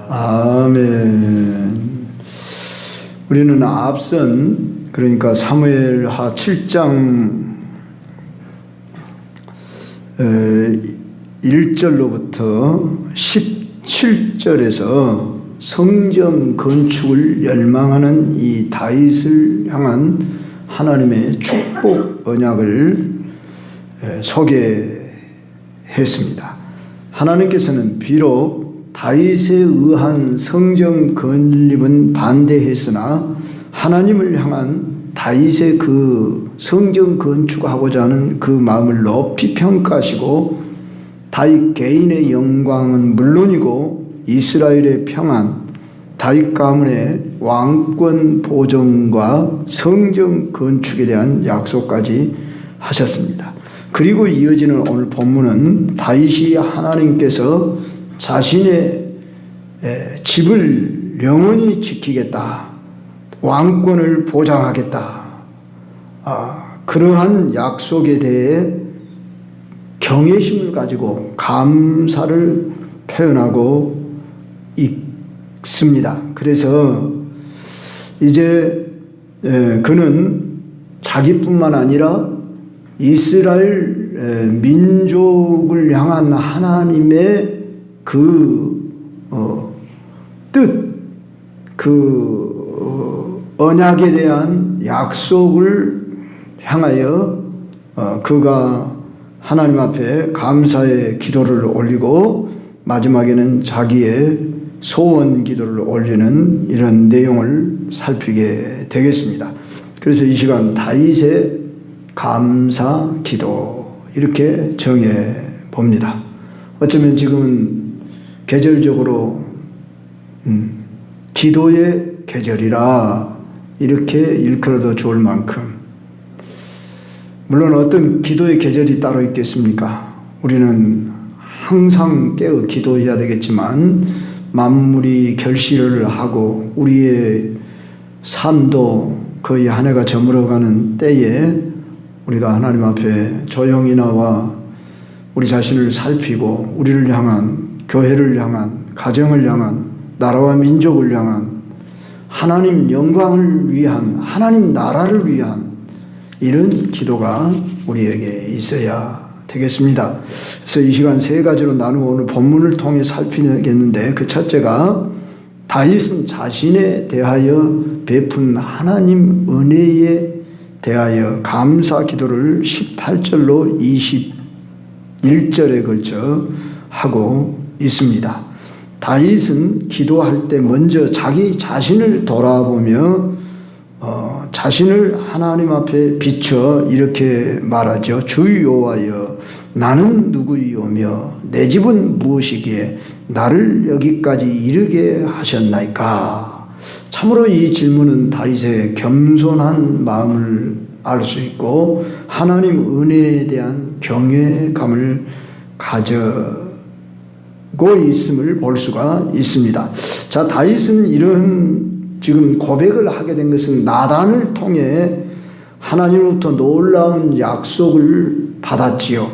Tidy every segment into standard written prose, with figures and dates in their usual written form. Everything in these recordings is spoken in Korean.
아멘. 우리는 앞선 그러니까 사무엘하 7장 1절로부터 17절에서 성전 건축을 열망하는 이 다윗을 향한 하나님의 축복 언약을 소개했습니다. 하나님께서는 비록 다윗에 의한 성전 건립은 반대했으나 하나님을 향한 다윗의 그 성전 건축하고자 하는 그 마음을 높이 평가하시고 다윗 개인의 영광은 물론이고 이스라엘의 평안, 다윗 가문의 왕권 보존과 성전 건축에 대한 약속까지 하셨습니다. 그리고 이어지는 오늘 본문은 다윗이 하나님께서 자신의 집을 영원히 지키겠다, 왕권을 보장하겠다, 그러한 약속에 대해 경외심을 가지고 감사를 표현하고 있습니다. 그래서 이제 그는 자기뿐만 아니라 이스라엘 민족을 향한 하나님의 그 뜻, 그 언약에 대한 약속을 향하여 그가 하나님 앞에 감사의 기도를 올리고 마지막에는 자기의 소원 기도를 올리는 이런 내용을 살피게 되겠습니다. 그래서 이 시간 다윗의 감사 기도 이렇게 정해 봅니다. 어쩌면 지금은 계절적으로 기도의 계절이라 이렇게 일컬어도 좋을 만큼, 물론 어떤 기도의 계절이 따로 있겠습니까? 우리는 항상 깨어 기도해야 되겠지만 만물이 결실을 하고 우리의 삶도 거의 한 해가 저물어가는 때에 우리가 하나님 앞에 조용히 나와 우리 자신을 살피고 우리를 향한, 교회를 향한, 가정을 향한, 나라와 민족을 향한, 하나님 영광을 위한, 하나님 나라를 위한 이런 기도가 우리에게 있어야 되겠습니다. 그래서 이 시간 세 가지로 나누어 오늘 본문을 통해 살피겠는데, 그 첫째가 다윗은 자신에 대하여 베푼 하나님 은혜에 대하여 감사 기도를 18절로 21절에 걸쳐 하고 있습니다. 다윗은 기도할 때 먼저 자기 자신을 돌아보며 자신을 하나님 앞에 비춰 이렇게 말하죠. 주 여호와여, 나는 누구이오며 내 집은 무엇이기에 나를 여기까지 이르게 하셨나이까. 참으로 이 질문은 다윗의 겸손한 마음을 알 수 있고 하나님 은혜에 대한 경외감을 가져고 있음을 볼 수가 있습니다. 자, 다윗은 이런 지금 고백을 하게 된 것은 나단을 통해 하나님으로부터 놀라운 약속을 받았지요.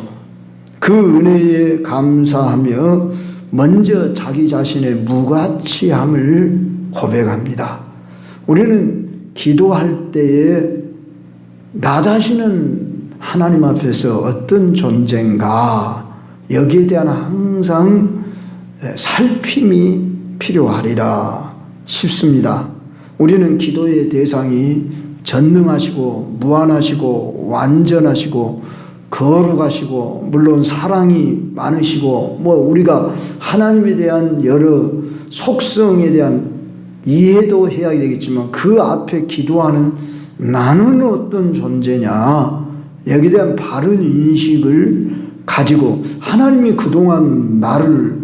그 은혜에 감사하며 먼저 자기 자신의 무가치함을 고백합니다. 우리는 기도할 때에 나 자신은 하나님 앞에서 어떤 존재인가, 여기에 대한 항상 살핌이 필요하리라 싶습니다. 우리는 기도의 대상이 전능하시고 무한하시고 완전하시고 거룩하시고 물론 사랑이 많으시고 우리가 하나님에 대한 여러 속성에 대한 이해도 해야 되겠지만 그 앞에 기도하는 나는 어떤 존재냐, 여기에 대한 바른 인식을 가지고 하나님이 그동안 나를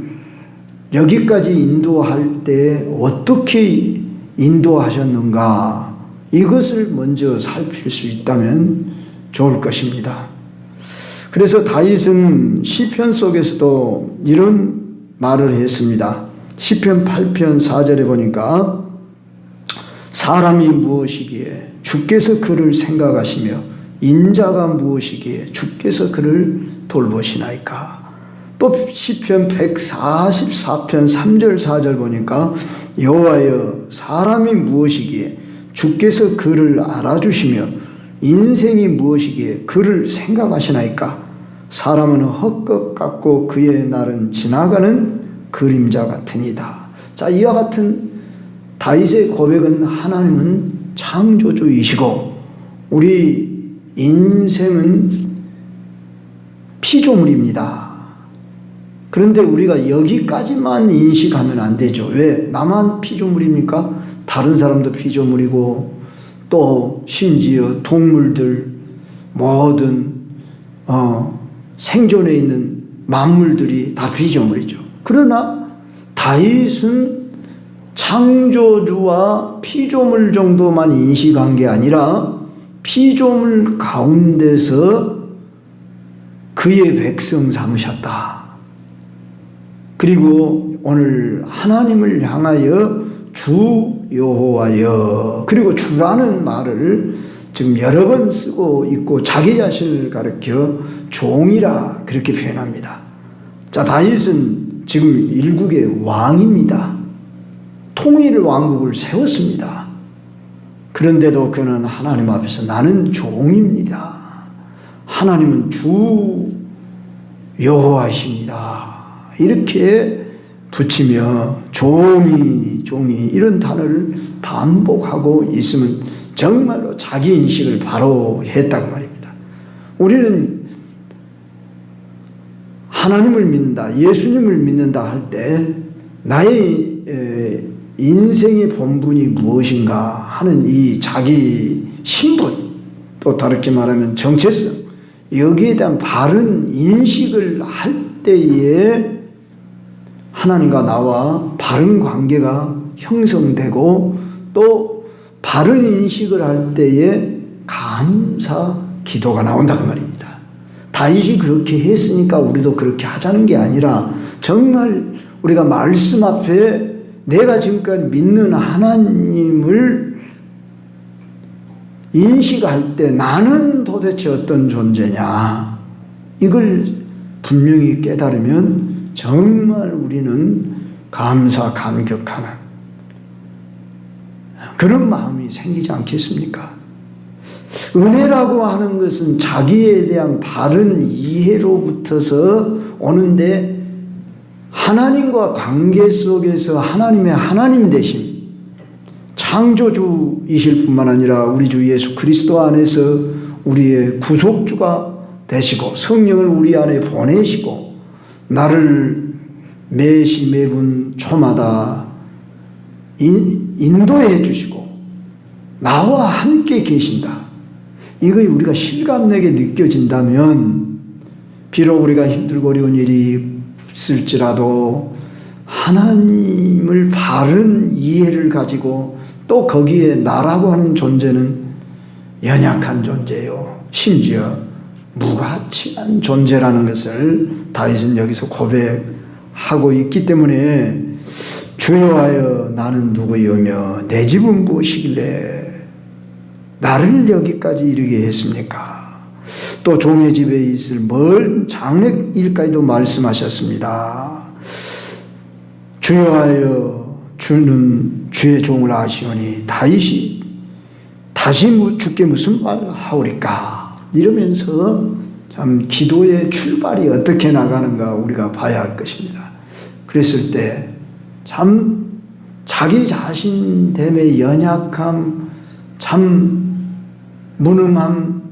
여기까지 인도할 때 어떻게 인도하셨는가, 이것을 먼저 살필 수 있다면 좋을 것입니다. 그래서 다윗은 시편 속에서도 이런 말을 했습니다. 시편 8편 4절에 보니까 사람이 무엇이기에 주께서 그를 생각하시며 인자가 무엇이기에 주께서 그를 돌보시나이까. 또 시편 144편 3절 4절 보니까 여호와여 사람이 무엇이기에 주께서 그를 알아주시며 인생이 무엇이기에 그를 생각하시나이까. 사람은 헛것 같고 그의 날은 지나가는 그림자 같으니이다. 자, 이와 같은 다윗의 고백은 하나님은 창조주이시고 우리 인생은 피조물입니다. 그런데 우리가 여기까지만 인식하면 안 되죠. 왜? 나만 피조물입니까? 다른 사람도 피조물이고 또 심지어 동물들 모든 생존해 있는 만물들이 다 피조물이죠. 그러나 다윗은 창조주와 피조물 정도만 인식한 게 아니라 피조물 가운데서 그의 백성 삼으셨다. 그리고 오늘 하나님을 향하여 주 여호와여, 그리고 주라는 말을 지금 여러 번 쓰고 있고 자기 자신을 가리켜 종이라 그렇게 표현합니다. 자, 다윗은 지금 일국의 왕입니다. 통일 왕국을 세웠습니다. 그런데도 그는 하나님 앞에서 나는 종입니다. 하나님은 주 여호와이십니다. 이렇게 붙이며 종이 이런 단어를 반복하고 있으면 정말로 자기 인식을 바로 했다고 말입니다. 우리는 하나님을 믿는다, 예수님을 믿는다 할 때 나의 인생의 본분이 무엇인가 하는 이 자기 신분, 또 다르게 말하면 정체성, 여기에 대한 바른 인식을 할 때에 하나님과 나와 바른 관계가 형성되고 또 바른 인식을 할 때에 감사 기도가 나온다는 말입니다. 다윗이 그렇게 했으니까 우리도 그렇게 하자는 게 아니라 정말 우리가 말씀 앞에 내가 지금까지 믿는 하나님을 인식할 때 나는 도대체 어떤 존재냐, 이걸 분명히 깨달으면 정말 우리는 감격하는 그런 마음이 생기지 않겠습니까? 은혜라고 하는 것은 자기에 대한 바른 이해로부터서 오는데 하나님과 관계 속에서 하나님의 하나님 되심, 창조주이실 뿐만 아니라 우리 주 예수 그리스도 안에서 우리의 구속주가 되시고 성령을 우리 안에 보내시고 나를 매시 매분 초마다 인도해 주시고 나와 함께 계신다. 이거 우리가 실감나게 느껴진다면 비록 우리가 힘들고 어려운 일이 있을지라도 하나님을 바른 이해를 가지고 또 거기에 나라고 하는 존재는 연약한 존재요, 심지어 무가치한 존재라는 것을 다윗은 여기서 고백하고 있기 때문에 주여하여 나는 누구이오며 내 집은 무엇이길래 나를 여기까지 이르게 했습니까? 또 종의 집에 있을 먼 장래일까지도 말씀하셨습니다. 주여하여 주는 주의 종을 아시오니 다윗이 다시 주께 무슨 말 하오리까? 이러면서 참 기도의 출발이 어떻게 나가는가 우리가 봐야 할 것입니다. 그랬을 때 참 자기 자신됨의 연약함, 참 무능함,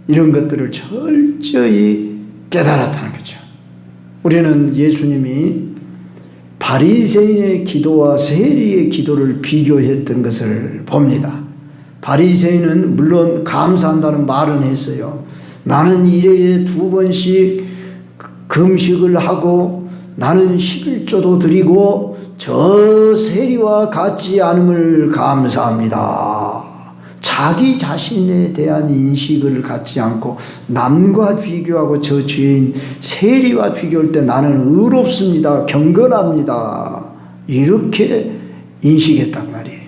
이런 것들을 철저히 깨달았다는 거죠. 우리는 예수님이 바리새인의 기도와 세리의 기도를 비교했던 것을 봅니다. 바리새인은 물론 감사한다는 말은 했어요. 나는 일회에 2번씩 금식을 하고 나는 11조도 드리고 저 세리와 같지 않음을 감사합니다. 자기 자신에 대한 인식을 갖지 않고 남과 비교하고 저 죄인 세리와 비교할 때 나는 의롭습니다, 경건합니다, 이렇게 인식했단 말이에요.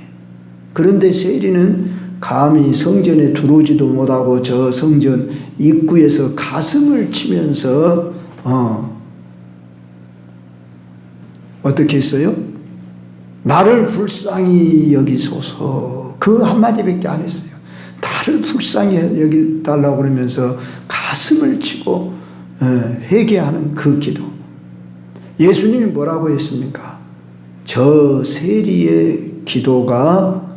그런데 세리는 감히 성전에 들어오지도 못하고 저 성전 입구에서 가슴을 치면서 어떻게 했어요? 나를 불쌍히 여기소서. 그 한마디밖에 안 했어요. 나를 불쌍히 여기달라고 그러면서 가슴을 치고 회개하는 그 기도. 예수님이 뭐라고 했습니까? 저 세리의 기도가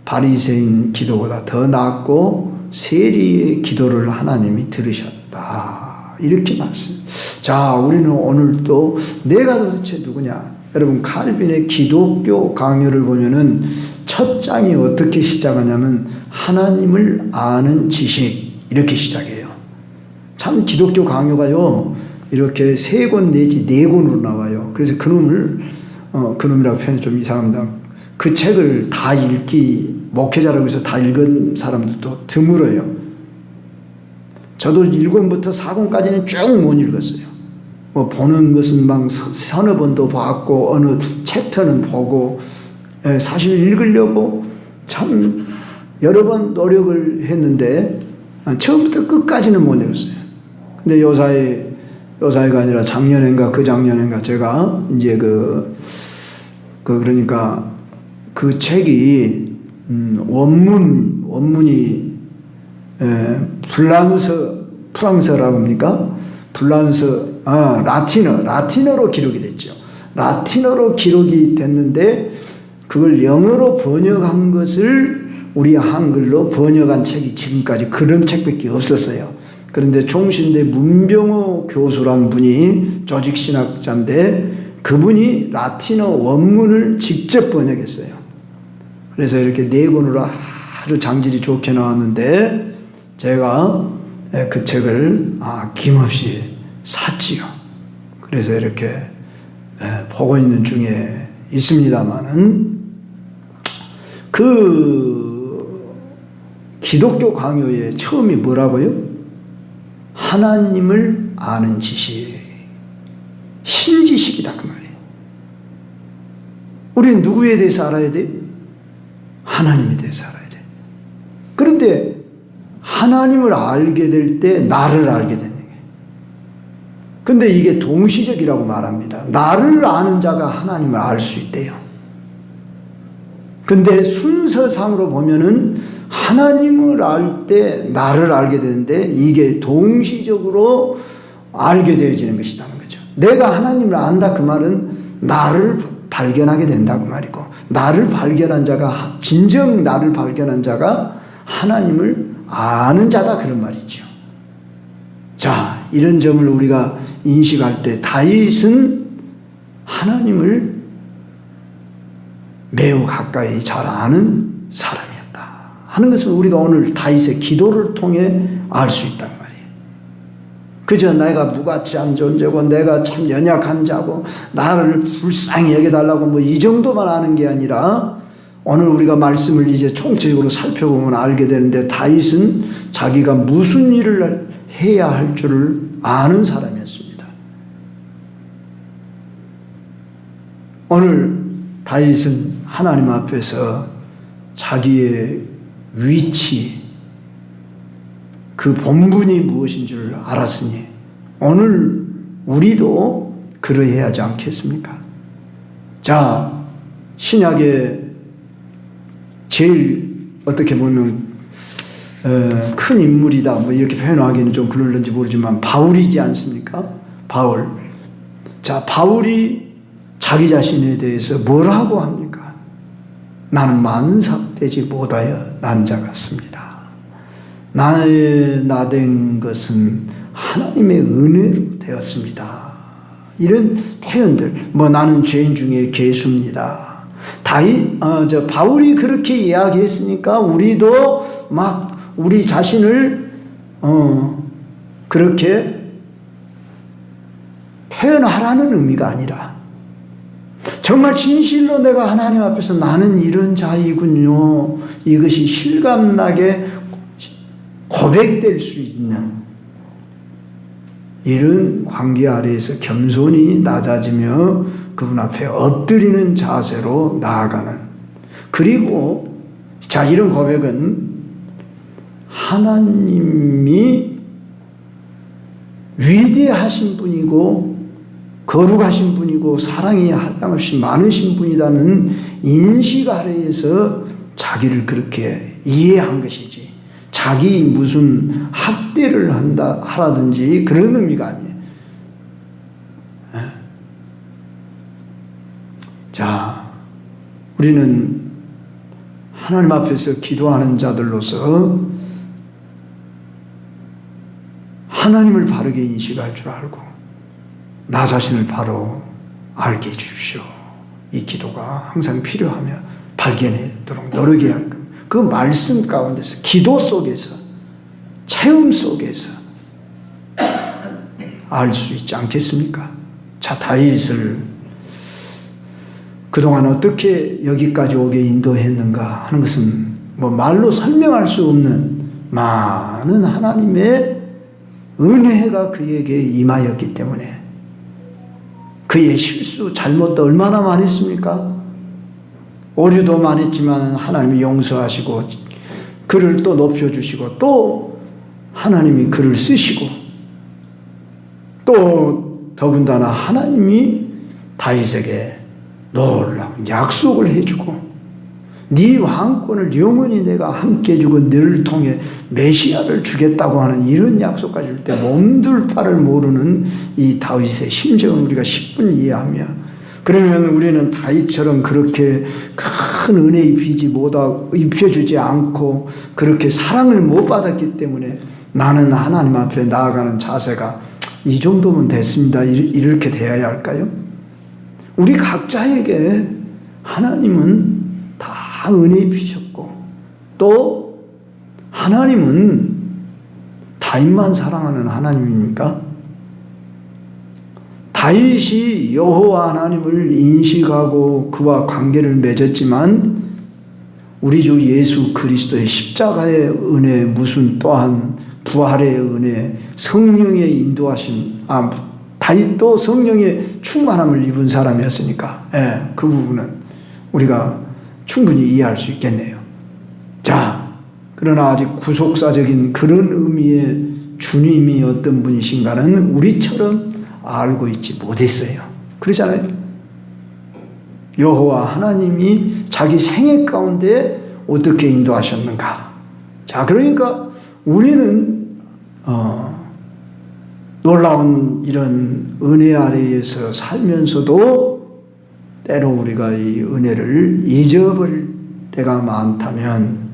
바리새인 기도보다 더 낫고 세리의 기도를 하나님이 들으셨다. 이렇게 말씀. 자, 우리는 오늘 또 내가 도대체 누구냐? 여러분, 칼빈의 기독교 강요를 보면은 첫 장이 어떻게 시작하냐면 하나님을 아는 지식 이렇게 시작해요. 참 기독교 강요가요 이렇게 3권 내지 4권으로 나와요. 그래서 그놈이라고 표현이 좀 이상합니다. 그 책을 다 읽기, 목회자라고 해서 다 읽은 사람들도 드물어요. 저도 1권부터 4권까지는 쭉 못 읽었어요. 뭐 보는 것은 막 서너 번도 봤고 어느 챕터는 보고, 사실 읽으려고 참 여러 번 노력을 했는데 처음부터 끝까지는 못 읽었어요. 근데 요사이가 아니라 작년인가 그 작년인가 제가 이제 그러니까 그 책이 원문이 프랑스라고 합니까? 라틴어로 기록이 됐죠. 라틴어로 기록이 됐는데 그걸 영어로 번역한 것을 우리 한글로 번역한 책이 지금까지 그런 책밖에 없었어요. 그런데 종신대 문병호 교수란 분이 조직신학자인데 그분이 라틴어 원문을 직접 번역했어요. 그래서 이렇게 4권으로 아주 장질이 좋게 나왔는데 제가 그 책을 아낌없이 샀지요. 그래서 이렇게 보고 있는 중에 있습니다만은 그 기독교 강요의 처음이 뭐라고요? 하나님을 아는 지식, 신지식이다 그 말이에요. 우리는 누구에 대해서 알아야 돼요? 하나님에 대해서 알아야 돼요. 그런데 하나님을 알게 될 때 나를 알게 되는 거예요. 근데 이게 동시적이라고 말합니다. 나를 아는 자가 하나님을 알 수 있대요. 근데 순서상으로 보면은 하나님을 알 때 나를 알게 되는데 이게 동시적으로 알게 되어지는 것이라는 거죠. 내가 하나님을 안다 그 말은 나를 발견하게 된다 그 말이고, 나를 발견한 자가, 진정 나를 발견한 자가 하나님을 아는 자다 그런 말이죠. 자, 이런 점을 우리가 인식할 때 다윗은 하나님을 매우 가까이 잘 아는 사람이었다 하는 것을 우리가 오늘 다윗의 기도를 통해 알 수 있단 말이에요. 그저 내가 무가치한 존재고 내가 참 연약한 자고 나를 불쌍히 여겨달라고 뭐 이 정도만 아는 게 아니라 오늘 우리가 말씀을 이제 총체적으로 살펴보면 알게 되는데 다윗은 자기가 무슨 일을 해야 할 줄을 아는 사람이었습니다. 오늘 다윗은 하나님 앞에서 자기의 위치, 그 본분이 무엇인 줄 알았으니 오늘 우리도 그러해야 하지 않겠습니까? 자, 신약의 제일 어떻게 보면 큰 인물이다 뭐 이렇게 표현하기는 좀 그럴는지 모르지만 바울이지 않습니까? 바울. 자, 바울이 자기 자신에 대해서 뭐라고 합니까? 나는 만삭되지 못하여 난 자 같습니다. 나의 나된 것은 하나님의 은혜로 되었습니다. 이런 표현들, 뭐 나는 죄인 중에 괴수입니다. 바울이 그렇게 이야기했으니까 우리도 막 우리 자신을 그렇게 표현하라는 의미가 아니라 정말 진실로 내가 하나님 앞에서 나는 이런 자이군요. 이것이 실감나게 고백될 수 있는 이런 관계 아래에서 겸손히 낮아지며 그분 앞에 엎드리는 자세로 나아가는, 그리고 자, 이런 고백은 하나님이 위대하신 분이고 거룩하신 분이고 사랑이 한량없이 많으신 분이라는 인식 아래에서 자기를 그렇게 이해한 것이지, 자기 무슨 학대를 하라든지 그런 의미가 아니에요. 자, 우리는 하나님 앞에서 기도하는 자들로서 하나님을 바르게 인식할 줄 알고 나 자신을 바로 알게 해주십시오. 이 기도가 항상 필요하며 발견하도록 노력해야 할 겁니다. 그 말씀 가운데서, 기도 속에서, 체험 속에서 알 수 있지 않겠습니까? 자, 다윗을 그동안 어떻게 여기까지 오게 인도했는가 하는 것은 뭐 말로 설명할 수 없는 많은 하나님의 은혜가 그에게 임하였기 때문에, 그의 실수, 잘못도 얼마나 많았습니까? 오류도 많았지만 하나님이 용서하시고 그를 또 높여주시고 또 하나님이 그를 쓰시고 또 더군다나 하나님이 다윗에게 놀라운 약속을 해주고 네 왕권을 영원히 내가 함께 주고 너를 통해 메시아를 주겠다고 하는 이런 약속까지 줄 때 몸둘 바를 모르는 이 다윗의 심정을 우리가 10분 이해하며, 그러면 우리는 다윗처럼 그렇게 큰 은혜 입혀주지 않고 그렇게 사랑을 못 받았기 때문에 나는 하나님 앞에 나아가는 자세가 이 정도면 됐습니다. 이렇게 되어야 할까요? 우리 각자에게 하나님은 다 은혜 입히셨고 또 하나님은 다윗만 사랑하는 하나님입니까? 다윗이 여호와 하나님을 인식하고 그와 관계를 맺었지만 우리 주 예수 그리스도의 십자가의 은혜, 무슨 또한 부활의 은혜, 성령의 인도하심, 다윗도 성령의 충만함을 입은 사람이었으니까 그 부분은 우리가 충분히 이해할 수 있겠네요. 자, 그러나 아직 구속사적인 그런 의미의 주님이 어떤 분이신가는 우리처럼 알고 있지 못했어요. 그렇잖아요. 여호와 하나님이 자기 생애 가운데 어떻게 인도하셨는가. 자, 그러니까 우리는 놀라운 이런 은혜 아래에서 살면서도 때로 우리가 이 은혜를 잊어버릴 때가 많다면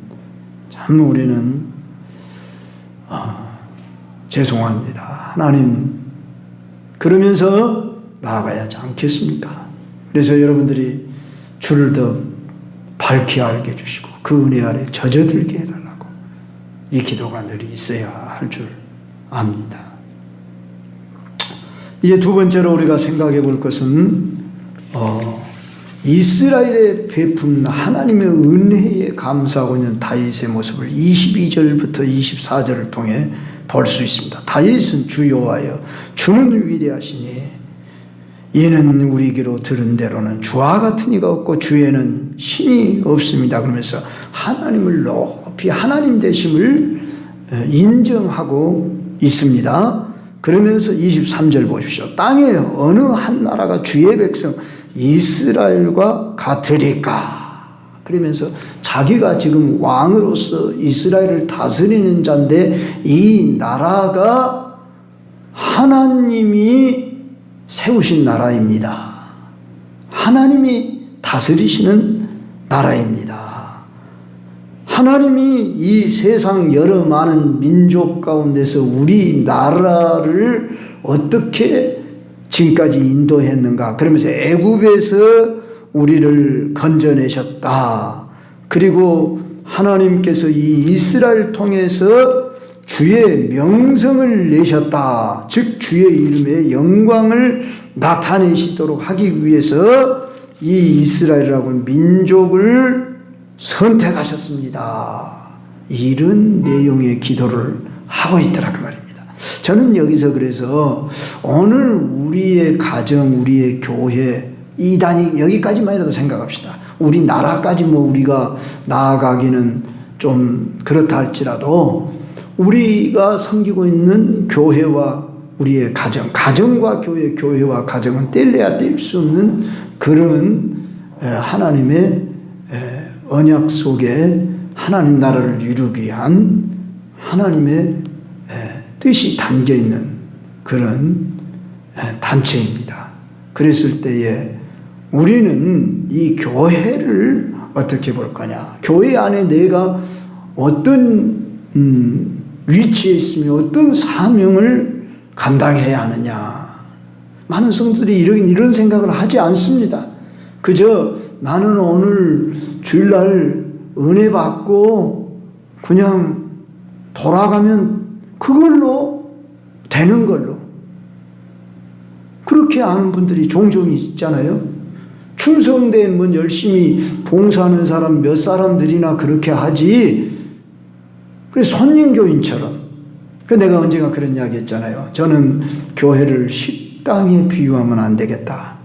참 우리는 죄송합니다. 하나님, 그러면서 나아가야 하지 않겠습니까? 그래서 여러분들이 주를 더 밝히 알게 해주시고 그 은혜 아래 젖어들게 해달라고 이 기도가 늘 있어야 할 줄 압니다. 이제 두 번째로 우리가 생각해 볼 것은 이스라엘에 베푼 하나님의 은혜에 감사하고 있는 다윗의 모습을 22절부터 24절을 통해 볼 수 있습니다. 다윗은 주 여호와여 주는 위대하시니 이는 우리에게로 들은 대로는 주와 같은 이가 없고 주에는 신이 없습니다. 그러면서 하나님을 높이 하나님 되심을 인정하고 있습니다. 그러면서 23절 보십시오. 땅에 어느 한 나라가 주의 백성 이스라엘과 같으리까. 그러면서 자기가 지금 왕으로서 이스라엘을 다스리는 자인데 이 나라가 하나님이 세우신 나라입니다. 하나님이 다스리시는 나라입니다. 하나님이 이 세상 여러 많은 민족 가운데서 우리 나라를 어떻게 지금까지 인도했는가. 그러면서 애굽에서 우리를 건져내셨다. 그리고 하나님께서 이 이스라엘 통해서 주의 명성을 내셨다. 즉 주의 이름의 영광을 나타내시도록 하기 위해서 이 이스라엘이라고 하는 민족을 선택하셨습니다. 이런 내용의 기도를 하고 있더라 그 말입니다. 저는 여기서 그래서 오늘 우리의 가정, 우리의 교회, 이단이 여기까지만이라도 생각합시다. 우리 나라까지 우리가 나아가기는 좀 그렇다 할지라도 우리가 섬기고 있는 교회와 우리의 가정과 교회, 교회와 가정은 뗄래야 뗄 수 없는 그런 하나님의 언약 속에 하나님 나라를 이루기 위한 하나님의 뜻이 담겨 있는 그런 단체입니다. 그랬을 때에 우리는 이 교회를 어떻게 볼 거냐? 교회 안에 내가 어떤 위치에 있으며 어떤 사명을 감당해야 하느냐? 많은 성도들이 이런 생각을 하지 않습니다. 그저 나는 오늘 주일날 은혜 받고 그냥 돌아가면 그걸로 되는 걸로 그렇게 아는 분들이 종종 있잖아요. 충성된 뭐 열심히 봉사하는 사람 몇 사람들이나 그렇게 하지. 그래서 손님교인처럼. 내가 언젠가 그런 이야기 했잖아요. 저는 교회를 식당에 비유하면 안 되겠다.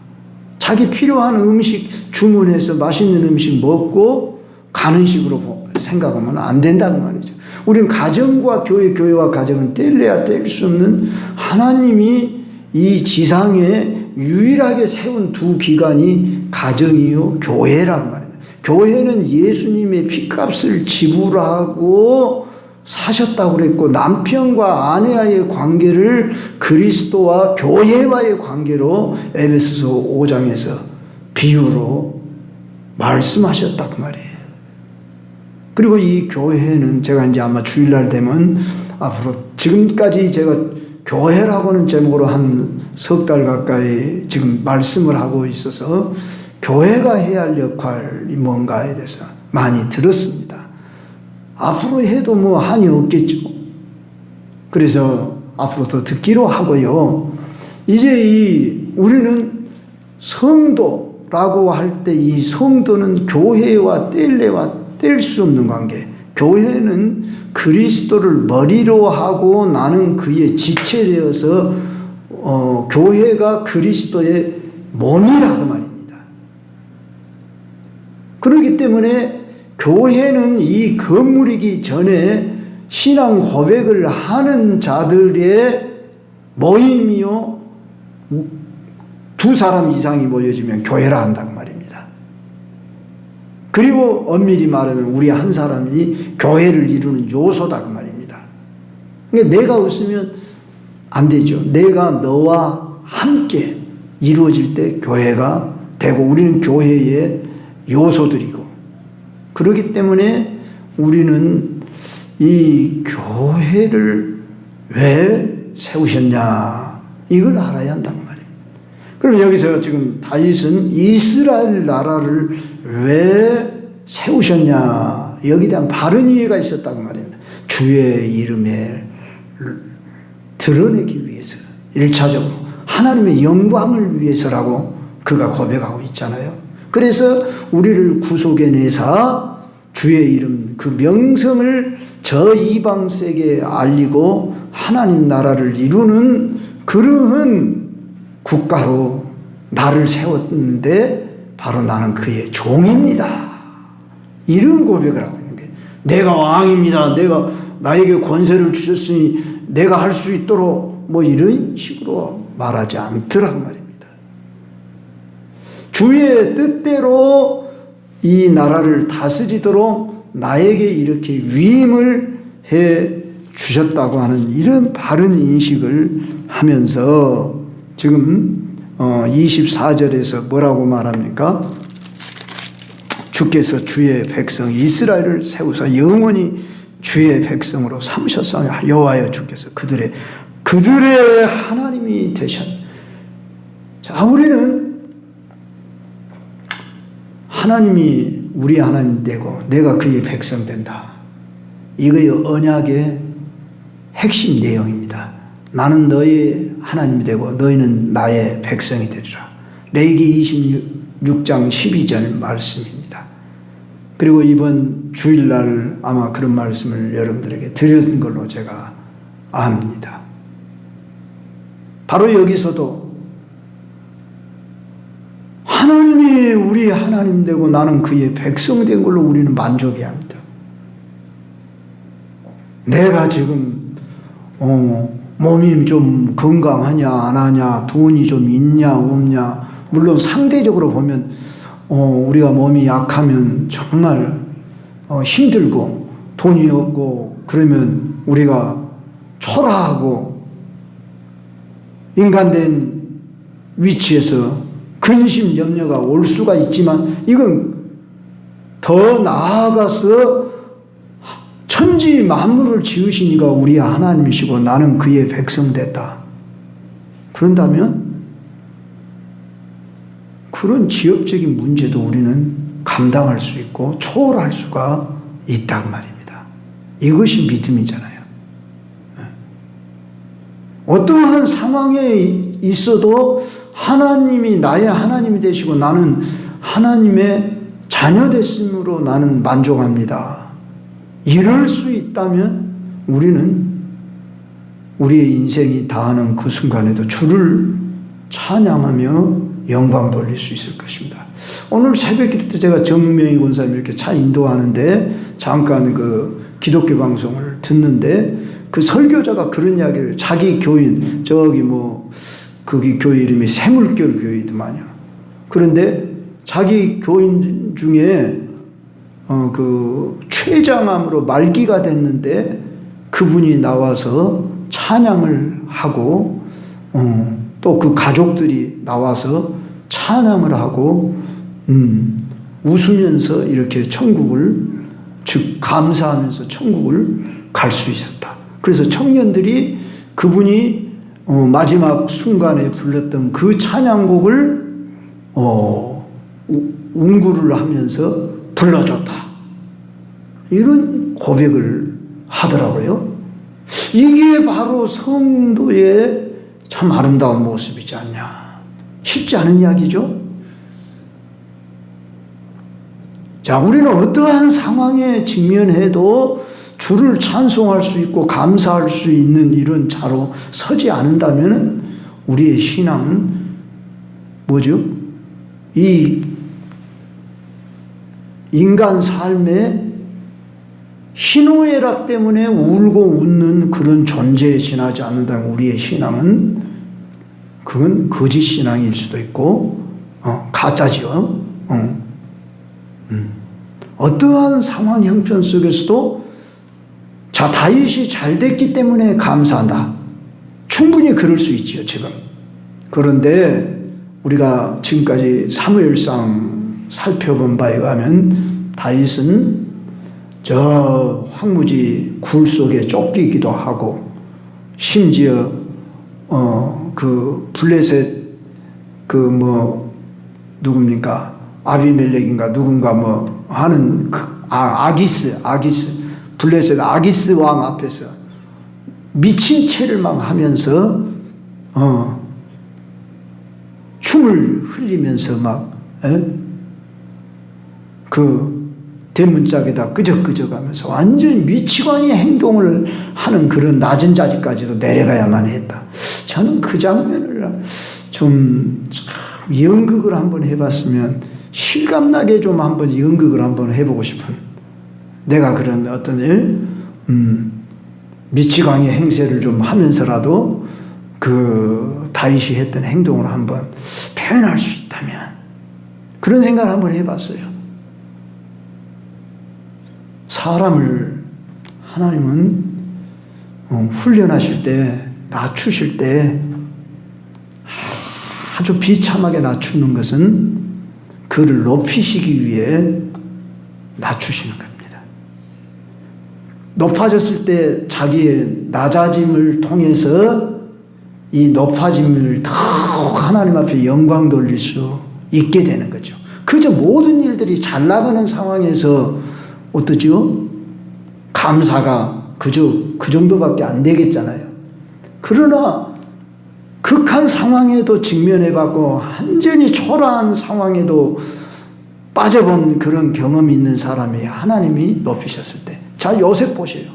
자기 필요한 음식 주문해서 맛있는 음식 먹고 가는 식으로 생각하면 안 된다는 말이죠. 우리는 가정과 교회, 교회와 가정은 뗄래야 뗄 수 없는 하나님이 이 지상에 유일하게 세운 두 기관이 가정이요 교회란 말이에요. 교회는 예수님의 피값을 지불하고 사셨다고 그랬고 남편과 아내와의 관계를 그리스도와 교회와의 관계로 에베소서 5장에서 비유로 말씀하셨다고 말이에요. 그리고 이 교회는 제가 이제 아마 주일날 되면 앞으로 지금까지 제가 교회라고는 제목으로 한 석 달 가까이 지금 말씀을 하고 있어서 교회가 해야 할 역할이 뭔가에 대해서 많이 들었습니다. 앞으로 해도 뭐 한이 없겠죠. 그래서 앞으로 더 듣기로 하고요. 이제 우리는 성도라고 할 때 이 성도는 교회와 뗄래야 뗄 수 없는 관계. 교회는 그리스도를 머리로 하고 나는 그의 지체되어서 교회가 그리스도의 몸이라 그 말입니다. 그렇기 때문에 교회는 이 건물이기 전에 신앙 고백을 하는 자들의 모임이요 두 사람 이상이 모여지면 교회라 한다고 말입니다. 그리고 엄밀히 말하면 우리 한 사람이 교회를 이루는 요소다 그 말입니다. 그러니까 내가 없으면 안 되죠. 내가 너와 함께 이루어질 때 교회가 되고 우리는 교회의 요소들이고 그렇기 때문에 우리는 이 교회를 왜 세우셨냐 이걸 알아야 한다는 말입니다. 그럼 여기서 지금 다윗은 이스라엘 나라를 왜 세우셨냐 여기에 대한 바른 이해가 있었다고 말입니다. 주의 이름에 드러내기 위해서 1차적으로 하나님의 영광을 위해서라고 그가 고백하고 있잖아요. 그래서 우리를 구속해 내사 주의 이름 그 명성을 저 이방 세계에 알리고 하나님 나라를 이루는 그러한 국가로 나를 세웠는데 바로 나는 그의 종입니다. 이런 고백을 하고 있는 거예요. 내가 왕입니다. 내가 나에게 권세를 주셨으니 내가 할 수 있도록 뭐 이런 식으로 말하지 않더라고 말입니다. 주의 뜻대로 이 나라를 다스리도록 나에게 이렇게 위임을 해 주셨다고 하는 이런 바른 인식을 하면서 지금 24절에서 뭐라고 말합니까? 주께서 주의 백성 이스라엘을 세우사 영원히 주의 백성으로 삼으셨사며 여호와여 주께서 그들의 하나님이 되셨. 자, 우리는 하나님이 우리 하나님 되고 내가 그의 백성 된다. 이거의 언약의 핵심 내용입니다. 나는 너의 하나님이 되고 너희는 나의 백성이 되리라. 레위기 26장 12절 말씀입니다. 그리고 이번 주일날 아마 그런 말씀을 여러분들에게 드렸던 걸로 제가 압니다. 바로 여기서도 하나님이 우리 하나님 되고 나는 그의 백성 된 걸로 우리는 만족해야 합니다. 내가 지금 몸이 좀 건강하냐 안 하냐, 돈이 좀 있냐 없냐. 물론 상대적으로 보면 우리가 몸이 약하면 정말 힘들고 돈이 없고 그러면 우리가 초라하고 인간된 위치에서 근심 염려가 올 수가 있지만, 이건 더 나아가서 천지 만물을 지으시니까 우리 하나님이시고 나는 그의 백성 됐다. 그런다면 그런 지역적인 문제도 우리는 감당할 수 있고 초월할 수가 있단 말입니다. 이것이 믿음이잖아요. 어떠한 상황에 있어도 하나님이 나의 하나님이 되시고 나는 하나님의 자녀 됐음으로 나는 만족합니다. 이럴 수 있다면 우리는 우리의 인생이 다하는 그 순간에도 주를 찬양하며 영광 돌릴 수 있을 것입니다. 오늘 새벽 기도 때 제가 정명희 권사님 이렇게 차 인도하는데 잠깐 그 기독교 방송을 듣는데 그 설교자가 그런 이야기를, 자기 교인, 저기 거기 교회 이름이 새물결 교회더만요. 그런데 자기 교인 중에 그 췌장암으로 말기가 됐는데 그분이 나와서 찬양을 하고 또 그 가족들이 나와서 찬양을 하고 웃으면서 이렇게 천국을, 즉 감사하면서 천국을 갈 수 있었다. 그래서 청년들이 그분이 마지막 순간에 불렀던 그 찬양곡을 운구를 하면서 불러줬다. 이런 고백을 하더라고요. 이게 바로 성도의 참 아름다운 모습이지 않냐. 쉽지 않은 이야기죠. 자, 우리는 어떠한 상황에 직면해도 주를 찬송할 수 있고 감사할 수 있는 이런 자로 서지 않는다면 우리의 신앙은 뭐죠? 이 인간 삶의 희노애락 때문에 울고 웃는 그런 존재에 지나지 않는다면 우리의 신앙은 그건 거짓 신앙일 수도 있고 가짜죠. 어떠한 상황 형편 속에서도 자, 다윗이 잘 됐기 때문에 감사한다. 충분히 그럴 수 있지요, 지금. 그런데 우리가 지금까지 사무엘상 살펴본 바에 의하면 다윗은 저 황무지 굴 속에 쫓기기도 하고, 심지어 그 블레셋 누굽니까? 아비멜렉인가 누군가 하는 아기스 블레셋 아기스 왕 앞에서 미친 채를 막 하면서 춤을 흘리면서 막 그 대문짝에다 끄적끄적하면서 완전히 미치광이 행동을 하는 그런 낮은 자리까지도 내려가야만 했다. 저는 그 장면을 좀 연극을 한번 해봤으면 실감나게 좀 한번 연극을 한번 해보고 싶은, 내가 그런 어떤 미치광이 행세를 좀 하면서라도 그 다윗이 했던 행동을 한번 표현할 수 있다면, 그런 생각을 한번 해봤어요. 사람을 하나님은 훈련하실 때, 낮추실 때 아주 비참하게 낮추는 것은 그를 높이시기 위해 낮추시는 겁니다. 높아졌을 때 자기의 낮아짐을 통해서 이 높아짐을 더욱 하나님 앞에 영광 돌릴 수 있게 되는 거죠. 그저 모든 일들이 잘 나가는 상황에서 어떠죠? 감사가 그저 그 정도밖에 안 되겠잖아요. 그러나 극한 상황에도 직면해봤고 완전히 초라한 상황에도 빠져본 그런 경험이 있는 사람이 하나님이 높이셨을 때, 자, 요셉 보세요.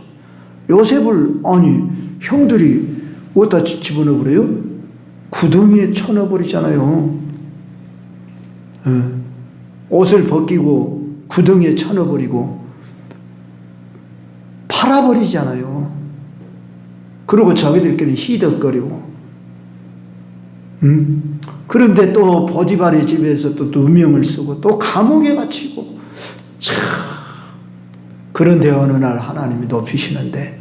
요셉을 형들이 어디다 집어넣어버려요? 구덩이에 쳐넣어버리잖아요. 옷을 벗기고 구덩이에 쳐넣어버리고 팔아버리잖아요. 그리고 자기들끼리 희덕거리고, 그런데 또 보디발의 집에서 또 누명을 쓰고 또 감옥에 갇히고, 참. 그런데 어느 날 하나님이 높이시는데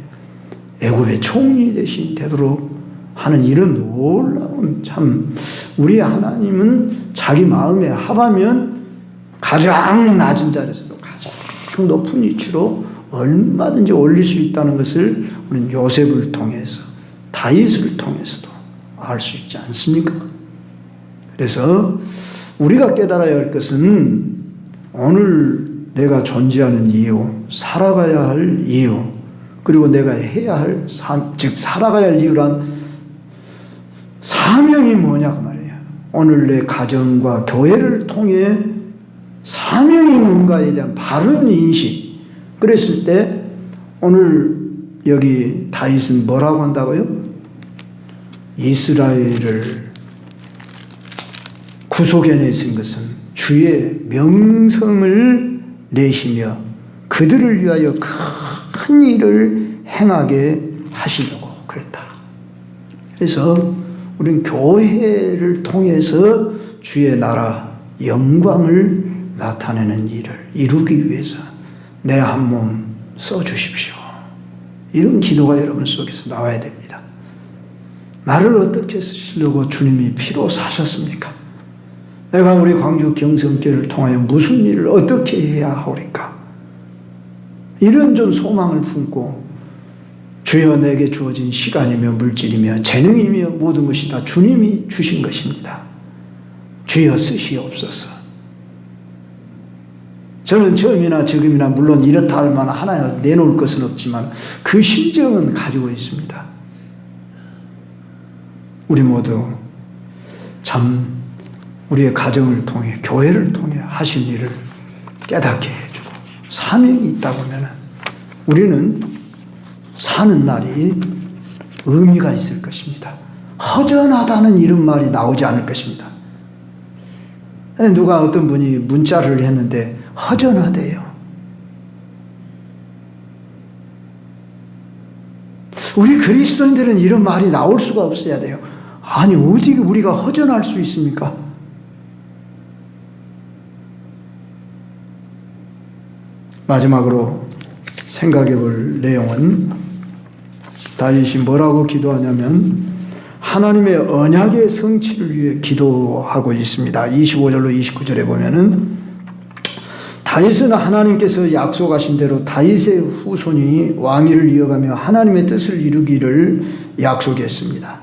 애굽의 총리 대신 되도록 하는 이런 놀라운, 참 우리 하나님은 자기 마음에 합하면 가장 낮은 자리에서도 가장 높은 위치로 얼마든지 올릴 수 있다는 것을 우리는 요셉을 통해서, 다윗을 통해서도 알 수 있지 않습니까? 그래서 우리가 깨달아야 할 것은 오늘 내가 존재하는 이유, 살아가야 할 이유, 그리고 내가 해야 할 즉 살아가야 할 이유란 사명이 뭐냐고 말이에요. 오늘 내 가정과 교회를 통해 사명이 뭔가에 대한 바른 인식. 그랬을 때 오늘 여기 다윗은 뭐라고 한다고요? 이스라엘을 구속해내신 것은 주의 명성을 내시며 그들을 위하여 큰 일을 행하게 하시려고 그랬다. 그래서 우리는 교회를 통해서 주의 나라 영광을 나타내는 일을 이루기 위해서 내 한 몸 써주십시오. 이런 기도가 여러분 속에서 나와야 됩니다. 나를 어떻게 쓰시려고 주님이 피로 사셨습니까? 내가 우리 광주 경성교회를 통하여 무슨 일을 어떻게 해야 하오리까? 이런 좀 소망을 품고 주여 내게 주어진 시간이며 물질이며 재능이며 모든 것이 다 주님이 주신 것입니다. 주여 쓰시옵소서. 저는 처음이나 지금이나 물론 이렇다 할 만한 하나님 내놓을 것은 없지만 그 심정은 가지고 있습니다. 우리 모두 참 우리의 가정을 통해 교회를 통해 하신 일을 깨닫게 해주고 사명이 있다고 하면 우리는 사는 날이 의미가 있을 것입니다. 허전하다는 이런 말이 나오지 않을 것입니다. 누가 어떤 분이 문자를 했는데 허전하대요. 우리 그리스도인들은 이런 말이 나올 수가 없어야 돼요. 아니 어디 우리가 허전할 수 있습니까? 마지막으로 생각해 볼 내용은 다윗이 뭐라고 기도하냐면 하나님의 언약의 성취를 위해 기도하고 있습니다. 25절로 29절에 보면은 다윗은 하나님께서 약속하신 대로 다윗의 후손이 왕위를 이어가며 하나님의 뜻을 이루기를 약속했습니다.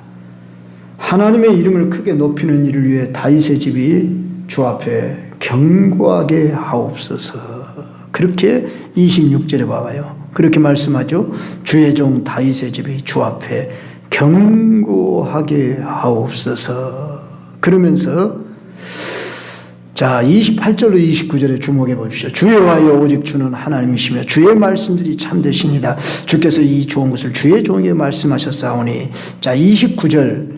하나님의 이름을 크게 높이는 일을 위해 다윗의 집이 주 앞에 견고하게 하옵소서. 그렇게 26절에 봐봐요. 그렇게 말씀하죠. 주의 종 다윗의 집이 주 앞에 견고하게 하옵소서. 그러면서 자 28절로 29절에 주목해 보십시오. 주여와여 오직 주는 하나님이시며 주의 말씀들이 참되시니라. 주께서 이 좋은 것을 주의 종에게 말씀하셨사오니. 자 29절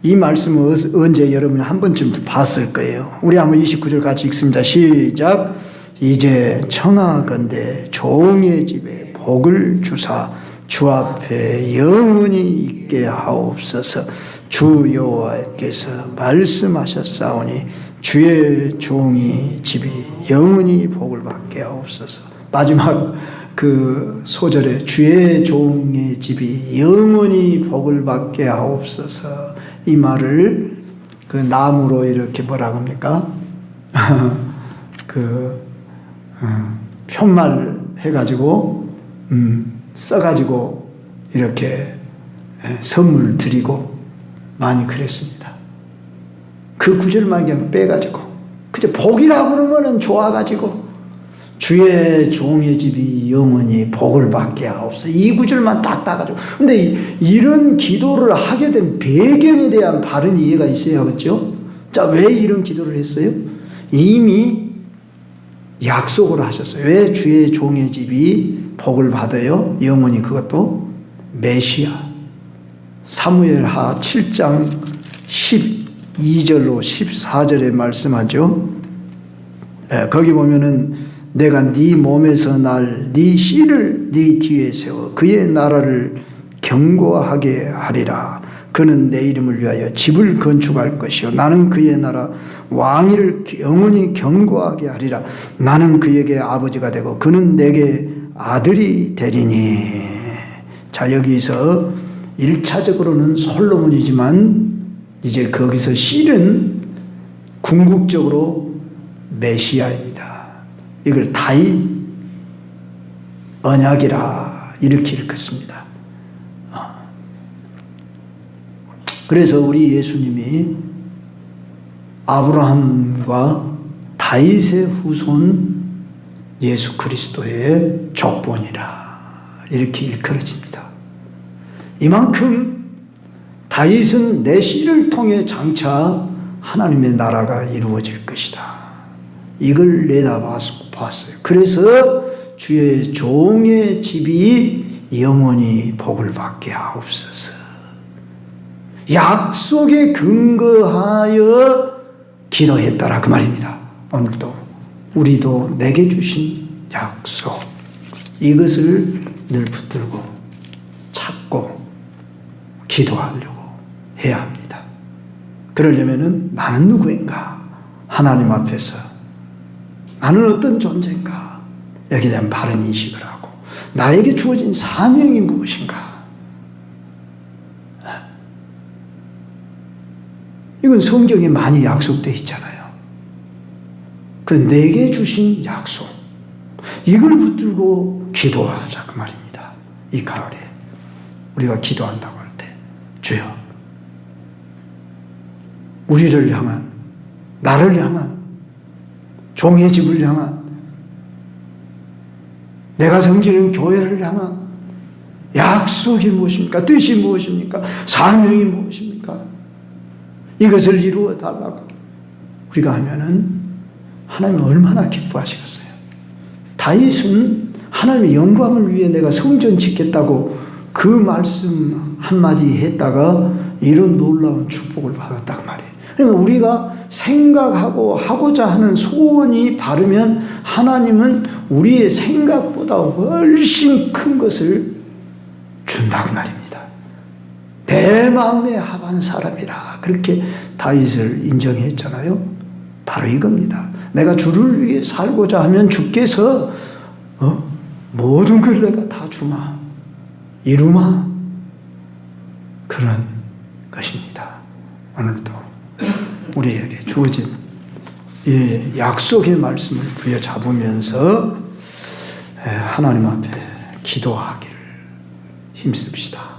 이 말씀은 언제 여러분이 한 번쯤 봤을 거예요. 우리 한번 29절 같이 읽습니다. 시작. 이제 청하건대 종의 집에 복을 주사 주 앞에 영원히 있게 하옵소서. 주 여호와께서 말씀하셨사오니 주의 종이 집이 영원히 복을 받게 하옵소서. 마지막 그 소절에 주의 종의 집이 영원히 복을 받게 하옵소서. 이 말을 그 나무로 이렇게 뭐라고 합니까? 편말 해가지고 써가지고 이렇게 선물 드리고 많이 그랬습니다. 그 구절만 그냥 빼가지고 그저 복이라고 그러면은 좋아가지고 주의 종의 집이 영원히 복을 받게 하옵소서. 이 구절만 딱 따가지고. 근데 이런 기도를 하게 된 배경에 대한 바른 이해가 있어야겠죠. 자, 왜 이런 기도를 했어요? 이미 약속을 하셨어요. 왜 주의 종의 집이 복을 받아요? 영원히. 그것도 메시아. 사무엘하 7장 12절로 14절에 말씀하죠. 거기 보면은 내가 네 몸에서 날 네 씨를 네 뒤에 세워 그의 나라를 견고하게 하리라. 그는 내 이름을 위하여 집을 건축할 것이요 나는 그의 나라 왕위를 영원히 견고하게 하리라. 나는 그에게 아버지가 되고 그는 내게 아들이 되리니. 자, 여기서 1차적으로는 솔로몬이지만 이제 거기서 실은 궁극적으로 메시아입니다. 이걸 다윗 언약이라 이렇게 읽었습니다. 그래서 우리 예수님이 아브라함과 다윗의 후손 예수 그리스도의 족본이라 이렇게 일컬어집니다. 이만큼 다윗은 내 씨를 통해 장차 하나님의 나라가 이루어질 것이다. 이걸 내다봤어요. 그래서 주의 종의 집이 영원히 복을 받게 하옵소서. 약속에 근거하여 기도했다라 그 말입니다. 오늘도 우리도 내게 주신 약속 이것을 늘 붙들고 찾고 기도하려고 해야 합니다. 그러려면은 나는 누구인가? 하나님 앞에서 나는 어떤 존재인가? 여기에 대한 바른 인식을 하고 나에게 주어진 사명이 무엇인가? 이건 성경에 많이 약속되어 있잖아요. 그런데 내게 주신 약속 이걸 붙들고 기도하자 그 말입니다. 이 가을에 우리가 기도한다고 할 때 주여 우리를 향한 나를 향한 종의 집을 향한 내가 섬기는 교회를 향한 약속이 무엇입니까? 뜻이 무엇입니까? 사명이 무엇입니까? 이것을 이루어 달라고 우리가 하면은 하나님은 얼마나 기뻐하시겠어요. 다윗은 하나님의 영광을 위해 내가 성전 짓겠다고 그 말씀 한마디 했다가 이런 놀라운 축복을 받았단 말이에요. 그러니까 우리가 생각하고 하고자 하는 소원이 바르면 하나님은 우리의 생각보다 훨씬 큰 것을 준다고 말입니다. 내 마음에 합한 사람이라 그렇게 다윗을 인정했잖아요. 바로 이겁니다. 내가 주를 위해 살고자 하면 주께서 모든 걸 내가 다 주마 이루마 그런 것입니다. 오늘도 우리에게 주어진 이 약속의 말씀을 부여잡으면서 하나님 앞에 기도하기를 힘씁시다.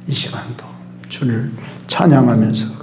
이 시간도 주를 찬양하면서